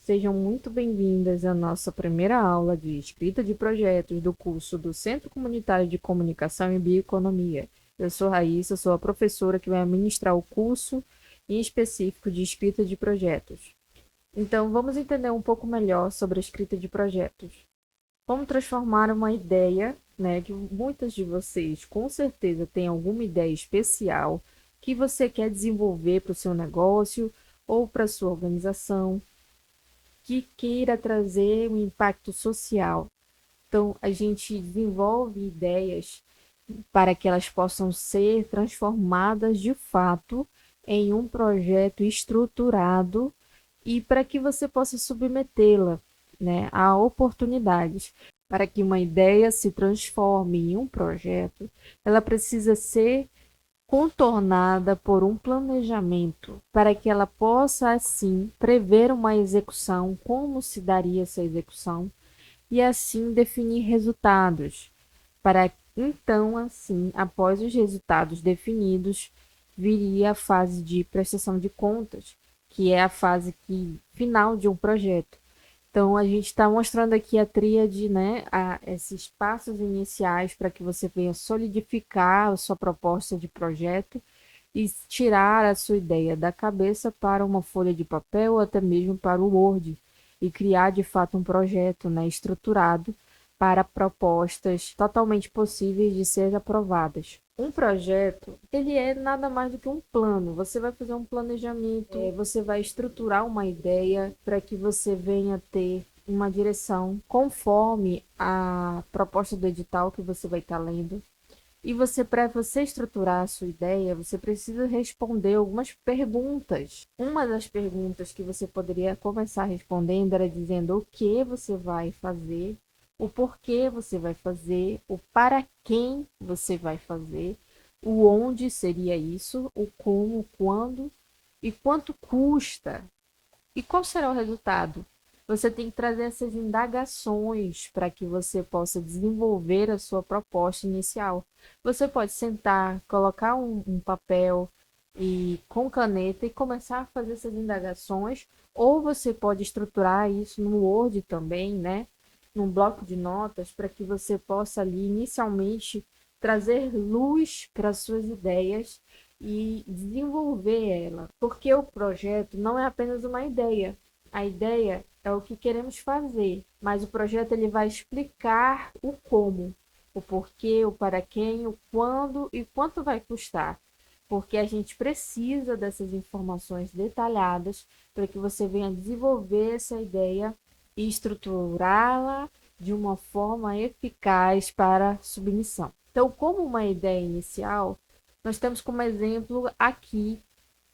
sejam muito bem-vindas à nossa primeira aula de escrita de projetos do curso do Centro Comunitário de Comunicação e Bioeconomia. Eu sou Raíssa, sou a professora que vai ministrar o curso em específico de escrita de projetos. Então, vamos entender um pouco melhor sobre a escrita de projetos. Como transformar uma ideia, né, que muitas de vocês com certeza têm alguma ideia especial que você quer desenvolver para o seu negócio ou para a sua organização, que queira trazer um impacto social. Então, a gente desenvolve ideias para que elas possam ser transformadas de fato em um projeto estruturado e para que você possa submetê-la, né, a oportunidades. Para que uma ideia se transforme em um projeto, ela precisa ser contornada por um planejamento para que ela possa, assim, prever uma execução, como se daria essa execução, e assim definir resultados, para então, assim, após os resultados definidos, viria a fase de prestação de contas, que é a fase final de um projeto. Então, a gente está mostrando aqui a tríade, né, esses passos iniciais para que você venha solidificar a sua proposta de projeto e tirar a sua ideia da cabeça para uma folha de papel ou até mesmo para o Word e criar de fato um projeto, né, estruturado para propostas totalmente possíveis de ser aprovadas. Um projeto, ele é nada mais do que um plano. Você vai fazer um planejamento, você vai estruturar uma ideia para que você venha ter uma direção conforme a proposta do edital que você vai estar lendo. E você, para você estruturar a sua ideia, você precisa responder algumas perguntas. Uma das perguntas que você poderia começar respondendo era dizendo o que você vai fazer, o porquê você vai fazer, o para quem você vai fazer, o onde seria isso, o como, quando e quanto custa e qual será o resultado. Você tem que trazer essas indagações para que você possa desenvolver a sua proposta inicial. Você pode sentar, colocar um papel e com caneta e começar a fazer essas indagações, ou você pode estruturar isso no Word também, né? Num bloco de notas, para que você possa ali inicialmente trazer luz para suas ideias e desenvolver ela, porque o projeto não é apenas uma ideia. A ideia é o que queremos fazer, mas o projeto ele vai explicar o como, o porquê, o para quem, o quando e quanto vai custar. Porque a gente precisa dessas informações detalhadas para que você venha desenvolver essa ideia e estruturá-la de uma forma eficaz para submissão. Então, como uma ideia inicial, nós temos como exemplo aqui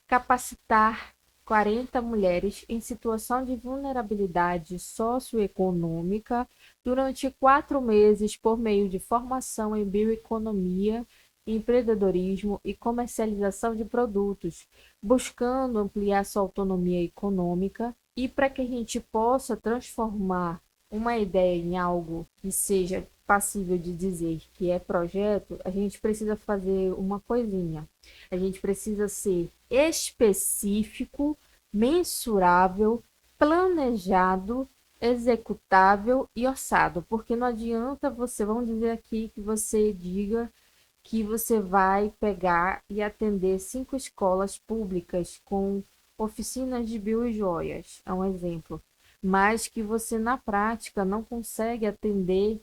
capacitar 40 mulheres em situação de vulnerabilidade socioeconômica durante 4 meses por meio de formação em bioeconomia, empreendedorismo e comercialização de produtos, buscando ampliar sua autonomia econômica e para que a gente possa transformar uma ideia em algo que seja passível de dizer que é projeto, a gente precisa fazer uma coisinha. A gente precisa ser específico, mensurável, planejado, executável e orçado, porque não adianta você, vamos dizer aqui que você diga que você vai pegar e atender 5 escolas públicas com oficinas de biojoias, é um exemplo, mas que você na prática não consegue atender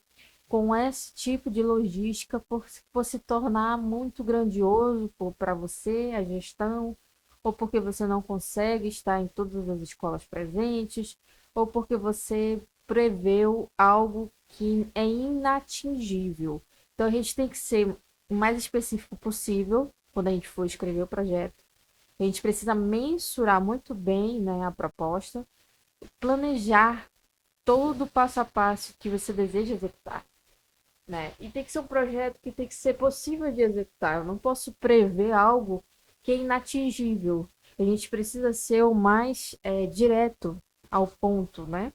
com esse tipo de logística por se tornar muito grandioso para você, a gestão, ou porque você não consegue estar em todas as escolas presentes, ou porque você preveu algo que é inatingível. Então a gente tem que ser o mais específico possível quando a gente for escrever o projeto. A gente precisa mensurar muito bem, né, a proposta, planejar todo o passo a passo que você deseja executar, né? E tem que ser um projeto que tem que ser possível de executar. Eu não posso prever algo que é inatingível. A gente precisa ser o mais direto ao ponto, né?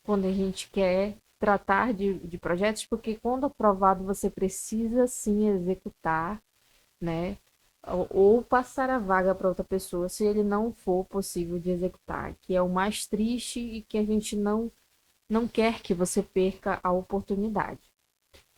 Quando a gente quer tratar de projetos, porque quando aprovado você precisa sim executar, né? ou passar a vaga para outra pessoa se ele não for possível de executar, que é o mais triste e que a gente não quer que você perca a oportunidade.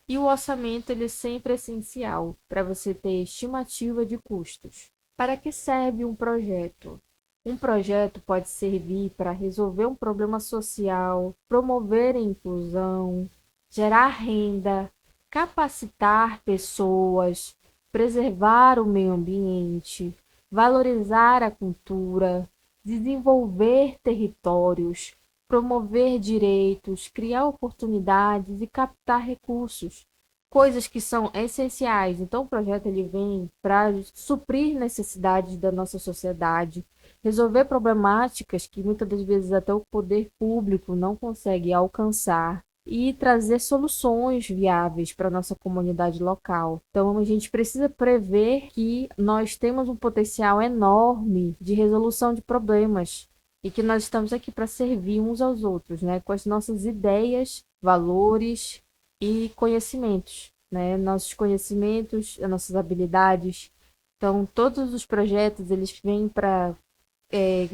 E o orçamento ele é sempre essencial para você ter estimativa de custos. Para que serve um projeto? Um projeto pode servir para resolver um problema social, promover a inclusão, gerar renda, capacitar pessoas, preservar o meio ambiente, valorizar a cultura, desenvolver territórios, promover direitos, criar oportunidades e captar recursos, coisas que são essenciais. Então, o projeto ele vem para suprir necessidades da nossa sociedade, resolver problemáticas que muitas das vezes até o poder público não consegue alcançar e trazer soluções viáveis para a nossa comunidade local. Então, a gente precisa prever que nós temos um potencial enorme de resolução de problemas e que nós estamos aqui para servir uns aos outros, né, com as nossas ideias, valores e conhecimentos, né, nossos conhecimentos, as nossas habilidades. Então, todos os projetos eles vêm para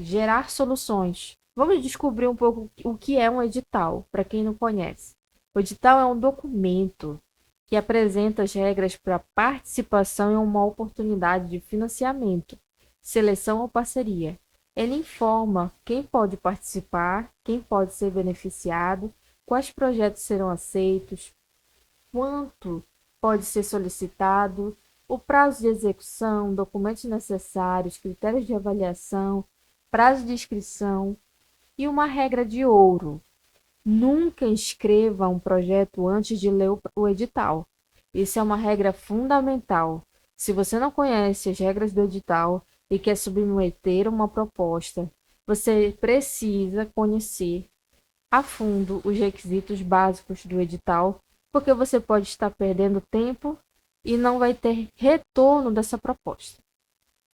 gerar soluções. Vamos descobrir um pouco o que é um edital, para quem não conhece. O edital é um documento que apresenta as regras para participação em uma oportunidade de financiamento, seleção ou parceria. Ele informa quem pode participar, quem pode ser beneficiado, quais projetos serão aceitos, quanto pode ser solicitado, o prazo de execução, documentos necessários, critérios de avaliação, prazo de inscrição e uma regra de ouro. Nunca inscreva um projeto antes de ler o edital. Isso é uma regra fundamental. Se você não conhece as regras do edital e quer submeter uma proposta, você precisa conhecer a fundo os requisitos básicos do edital, porque você pode estar perdendo tempo e não vai ter retorno dessa proposta.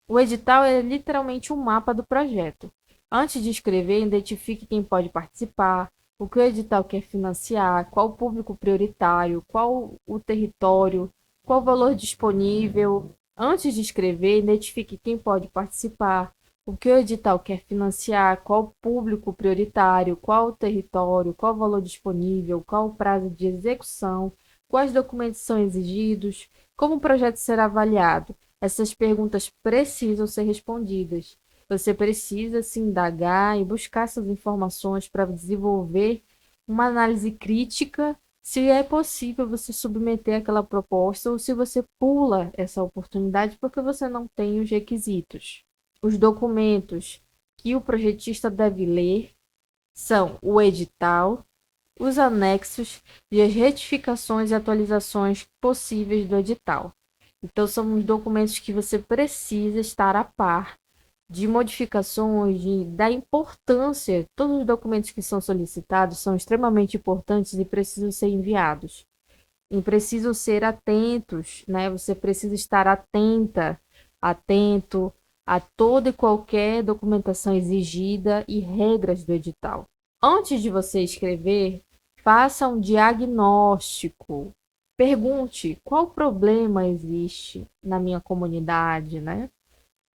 O edital é literalmente um mapa do projeto. Antes de escrever, identifique quem pode participar, o que o edital quer financiar, qual o público prioritário, qual o território, qual o valor disponível. Antes de escrever, identifique quem pode participar, o que o edital quer financiar, qual o público prioritário, qual o território, qual o valor disponível, qual o prazo de execução, quais documentos são exigidos, como o projeto será avaliado. Essas perguntas precisam ser respondidas. Você precisa se indagar e buscar essas informações para desenvolver uma análise crítica se é possível você submeter aquela proposta ou se você pula essa oportunidade porque você não tem os requisitos. Os documentos que o projetista deve ler são o edital, os anexos e as retificações e atualizações possíveis do edital. Então, são os documentos que você precisa estar a par de modificações, da importância. Todos os documentos que são solicitados são extremamente importantes e precisam ser enviados. E precisam ser atentos, né? Você precisa estar atento a toda e qualquer documentação exigida e regras do edital. Antes de você escrever, faça um diagnóstico. Pergunte qual problema existe na minha comunidade, né?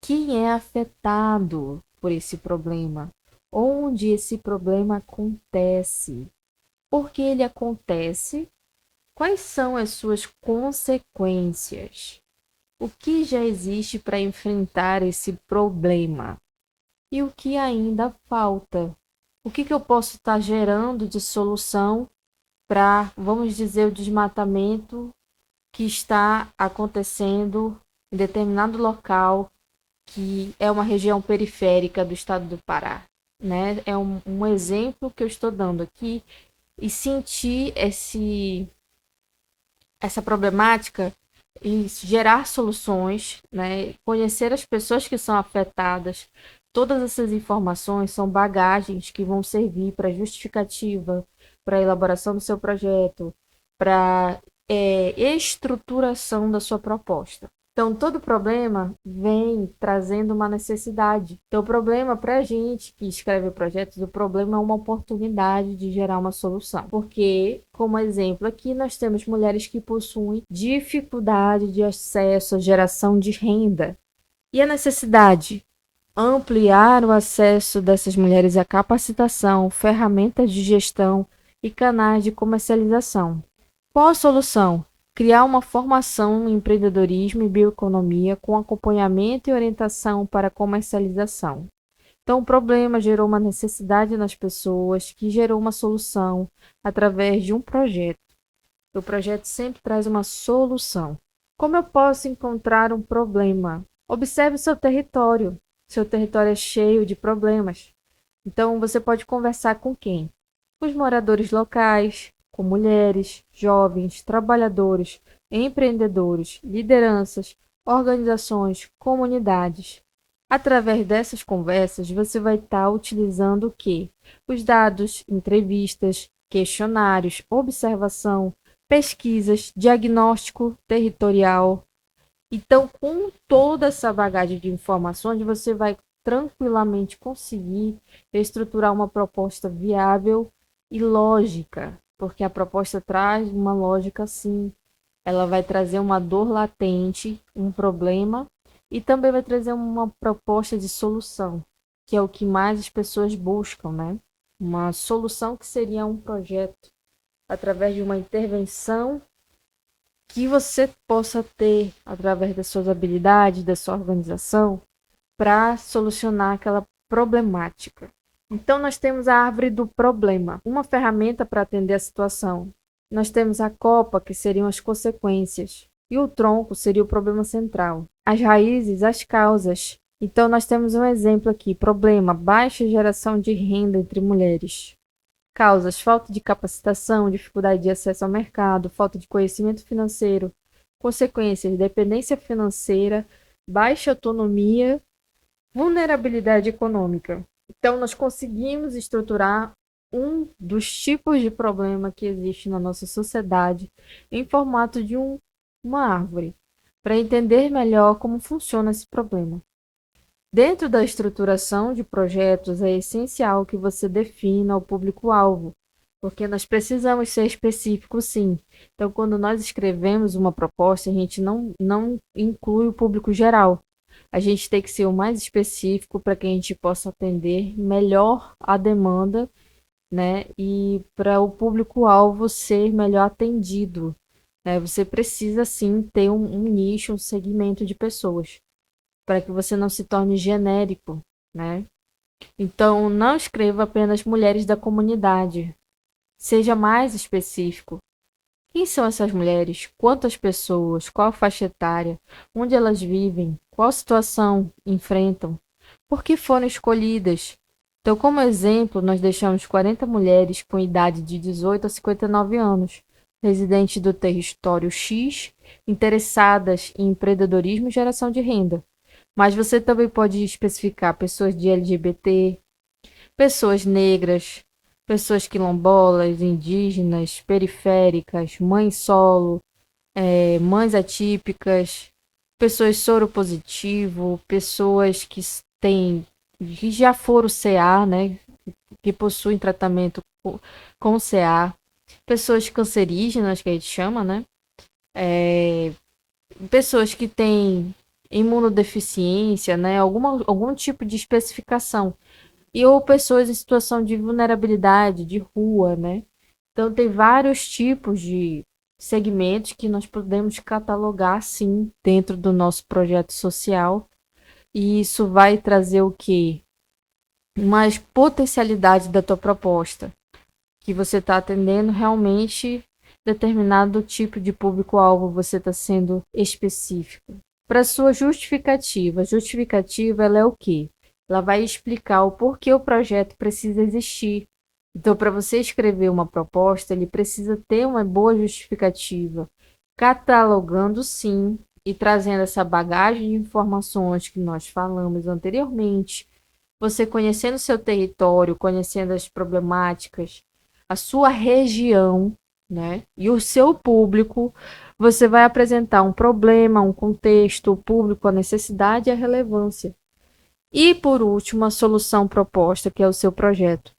Quem é afetado por esse problema? Onde esse problema acontece? Por que ele acontece? Quais são as suas consequências? O que já existe para enfrentar esse problema? E o que ainda falta? O que eu posso estar gerando de solução para, vamos dizer, o desmatamento que está acontecendo em determinado local, que é uma região periférica do estado do Pará, né? É um exemplo que eu estou dando aqui e sentir essa problemática e gerar soluções, né? Conhecer as pessoas que são afetadas. Todas essas informações são bagagens que vão servir para justificativa, para a elaboração do seu projeto, para estruturação da sua proposta. Então, todo problema vem trazendo uma necessidade. Então, o problema para a gente que escreve projetos, o problema é uma oportunidade de gerar uma solução. Porque, como exemplo aqui, nós temos mulheres que possuem dificuldade de acesso à geração de renda. E a necessidade? Ampliar o acesso dessas mulheres à capacitação, ferramentas de gestão e canais de comercialização. Qual a solução? Criar uma formação em empreendedorismo e bioeconomia com acompanhamento e orientação para comercialização. Então, o problema gerou uma necessidade nas pessoas, que gerou uma solução através de um projeto. O projeto sempre traz uma solução. Como eu posso encontrar um problema? Observe o seu território. Seu território é cheio de problemas. Então, você pode conversar com quem? Com os moradores locais, com mulheres, jovens, trabalhadores, empreendedores, lideranças, organizações, comunidades. Através dessas conversas, você vai estar utilizando o quê? Os dados, entrevistas, questionários, observação, pesquisas, diagnóstico territorial. Então, com toda essa bagagem de informações, você vai tranquilamente conseguir estruturar uma proposta viável e lógica, porque a proposta traz uma lógica sim. Ela vai trazer uma dor latente, um problema, e também vai trazer uma proposta de solução, que é o que mais as pessoas buscam, né? Uma solução que seria um projeto através de uma intervenção que você possa ter através das suas habilidades, da sua organização, para solucionar aquela problemática. Então, nós temos a árvore do problema, uma ferramenta para atender a situação. Nós temos a copa, que seriam as consequências, e o tronco seria o problema central. As raízes, as causas. Então, nós temos um exemplo aqui: problema, baixa geração de renda entre mulheres. Causas: falta de capacitação, dificuldade de acesso ao mercado, falta de conhecimento financeiro. Consequências: dependência financeira, baixa autonomia, vulnerabilidade econômica. Então, nós conseguimos estruturar um dos tipos de problema que existe na nossa sociedade em formato de uma árvore, para entender melhor como funciona esse problema. Dentro da estruturação de projetos, é essencial que você defina o público-alvo, porque nós precisamos ser específicos, sim. Então, quando nós escrevemos uma proposta, a gente não inclui o público geral. A gente tem que ser o mais específico para que a gente possa atender melhor a demanda, né? E para o público-alvo ser melhor atendido, né? Você precisa, sim, ter um nicho, um segmento de pessoas, para que você não se torne genérico, né? Então, não escreva apenas mulheres da comunidade. Seja mais específico. Quem são essas mulheres? Quantas pessoas? Qual a faixa etária? Onde elas vivem? Qual situação enfrentam? Por que foram escolhidas? Então, como exemplo, nós deixamos 40 mulheres com idade de 18 a 59 anos, residentes do território X, interessadas em empreendedorismo e geração de renda. Mas você também pode especificar pessoas de LGBT, pessoas negras, pessoas quilombolas, indígenas, periféricas, mães solo, mães atípicas, pessoas soropositivo, pessoas que já foram CA, né, que possuem tratamento com CA, pessoas cancerígenas, que a gente chama, né, pessoas que têm imunodeficiência, né, algum tipo de especificação, ou pessoas em situação de vulnerabilidade, de rua, né. Então, tem vários tipos de segmentos que nós podemos catalogar, sim, dentro do nosso projeto social, e isso vai trazer o quê? Mais potencialidade da tua proposta, que você está atendendo realmente determinado tipo de público-alvo, você está sendo específico. Para sua justificativa, ela é o quê? Ela vai explicar o porquê o projeto precisa existir. Então, para você escrever uma proposta, ele precisa ter uma boa justificativa, catalogando sim e trazendo essa bagagem de informações que nós falamos anteriormente. Você conhecendo seu território, conhecendo as problemáticas, a sua região, né? E o seu público, você vai apresentar um problema, um contexto, o público, a necessidade e a relevância. E, por último, a solução proposta, que é o seu projeto.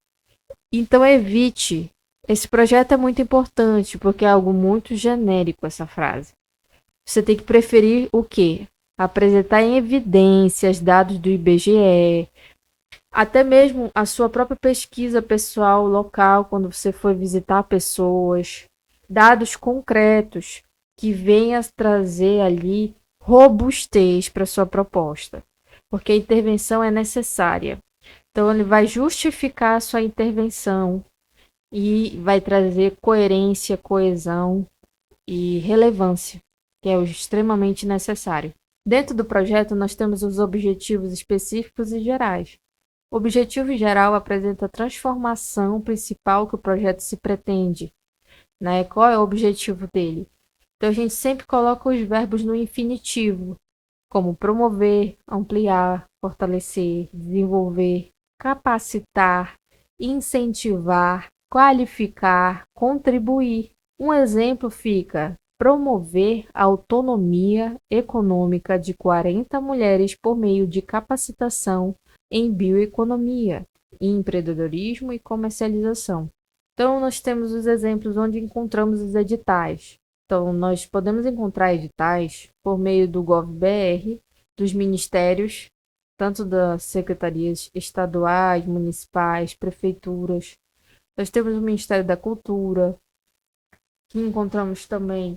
Então, evite. Esse projeto é muito importante, porque é algo muito genérico, essa frase. Você tem que preferir o quê? Apresentar em evidências, dados do IBGE, até mesmo a sua própria pesquisa pessoal, local, quando você for visitar pessoas, dados concretos que venham trazer ali robustez para sua proposta, porque a intervenção é necessária. Então ele vai justificar a sua intervenção e vai trazer coerência, coesão e relevância, que é o extremamente necessário. Dentro do projeto, nós temos os objetivos específicos e gerais. O objetivo geral apresenta a transformação principal que o projeto se pretende, né? Qual é o objetivo dele? Então a gente sempre coloca os verbos no infinitivo, como promover, ampliar, fortalecer, desenvolver, capacitar, incentivar, qualificar, contribuir. Um exemplo fica: promover a autonomia econômica de 40 mulheres por meio de capacitação em bioeconomia, empreendedorismo e comercialização. Então, nós temos os exemplos onde encontramos os editais. Então, nós podemos encontrar editais por meio do GovBR, dos ministérios, tanto das secretarias estaduais, municipais, prefeituras. Nós temos o Ministério da Cultura, que encontramos também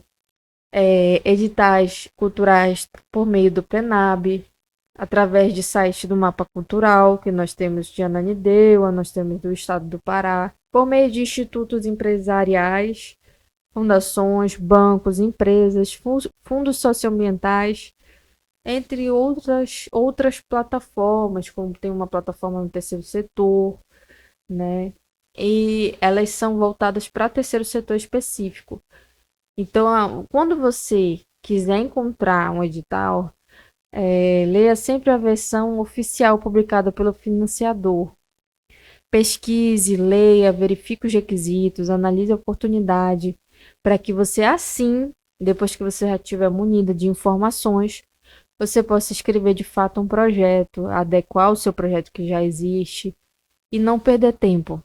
editais culturais por meio do PENAB, através de site do Mapa Cultural, que nós temos de Ananindeua, nós temos do Estado do Pará, por meio de institutos empresariais, fundações, bancos, empresas, fundos socioambientais, entre outras plataformas, como tem uma plataforma no terceiro setor, né? E elas são voltadas para terceiro setor específico. Então, quando você quiser encontrar um edital, leia sempre a versão oficial publicada pelo financiador. Pesquise, leia, verifique os requisitos, analise a oportunidade, para que você assim, depois que você já estiver munida de informações, você possa escrever de fato um projeto, adequar o seu projeto que já existe e não perder tempo.